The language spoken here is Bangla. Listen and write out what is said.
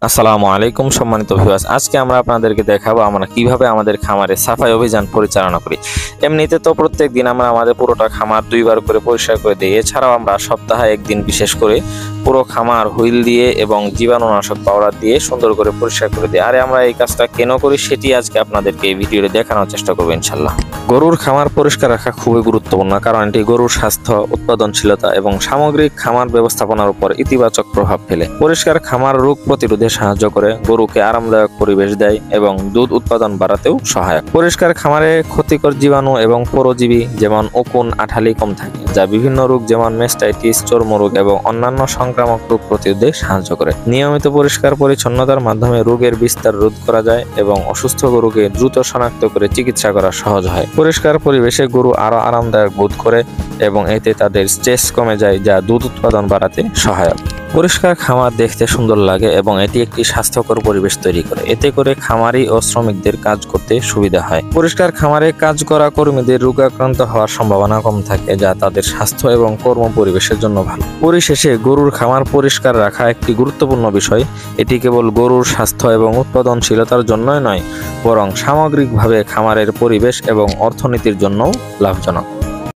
আসসালামু আলাইকুম সম্মানিত ভিউয়ার্স, আজকে আমরা আপনাদেরকে দেখাবো আমরা কিভাবে আমাদের খামারে সাফাই অভিযান পরিচালনা করি। এমনিতে তো প্রত্যেক দিন আমরা আমাদের পুরোটা খামার দুইবার করে পরিষ্কার করে দিই। এছাড়াও আমরা সপ্তাহে একদিন বিশেষ করে পুরো খামার হুইল দিয়ে এবং জীবাণুনাশক পাউডার দিয়ে সুন্দর করে পরিষ্কার করে দিই। আর আমরা এই কাজটা কেন করি সেটি আজকে আপনাদেরকে এই ভিডিওতে দেখানোর চেষ্টা করবো ইনশাল্লাহ। গরুর খামার পরিষ্কার রাখা খুবই গুরুত্বপূর্ণ, কারণ এটি গরুর স্বাস্থ্য, উৎপাদনশীলতা এবং সামগ্রিক খামার ব্যবস্থাপনার উপর ইতিবাচক প্রভাব ফেলে। পরিষ্কার খামার রোগ প্রতিরোধে সাহায্য করে, গরুকে আরামদায়ক পরিবেশ দেয় এবং দুধ উৎপাদন বাড়াতেও সহায়ক। পরিষ্কার খামারে ক্ষতিকর জীবাণু এবং পরজীবী যেমন উকুন, আঠালি কম থাকে, যা বিভিন্ন রোগ যেমন মেস্টাইটিস, চর্মরোগ এবং অন্যান্য সংক্রামক রোগ প্রতিরোধে সাহায্য করে। নিয়মিত পরিষ্কার পরিচ্ছন্নতার মাধ্যমে রোগের বিস্তার রোধ করা যায় এবং অসুস্থ গরুকে দ্রুত শনাক্ত করে চিকিৎসা করা সহজ হয়। পরিষ্কার পরিবেশে গরু আরো আরামদায়ক বোধ করে এবং এতে তাদের স্ট্রেস কমে যায়, যা দুধ উৎপাদন বাড়াতে সহায়ক। পরিষ্কার খামার দেখতে সুন্দর লাগে এবং এটি একটি স্বাস্থ্যকর পরিবেশ তৈরি করে। এতে করে খামারি ও শ্রমিকদের কাজ করতে সুবিধা হয়। পরিষ্কার খামারে কাজ করা কর্মীদের রোগাক্রান্ত হওয়ার সম্ভাবনা কম থাকে, যা তাদের স্বাস্থ্য এবং কর্ম পরিবেশের জন্য ভালো। পরিশেষে গরুর খামার পরিষ্কার রাখা একটি গুরুত্বপূর্ণ বিষয়। এটি কেবল গরুর স্বাস্থ্য এবং উৎপাদনশীলতার জন্যই নয়, বরং সামগ্রিকভাবে খামারের পরিবেশ এবং অর্থনীতির জন্যও লাভজনক।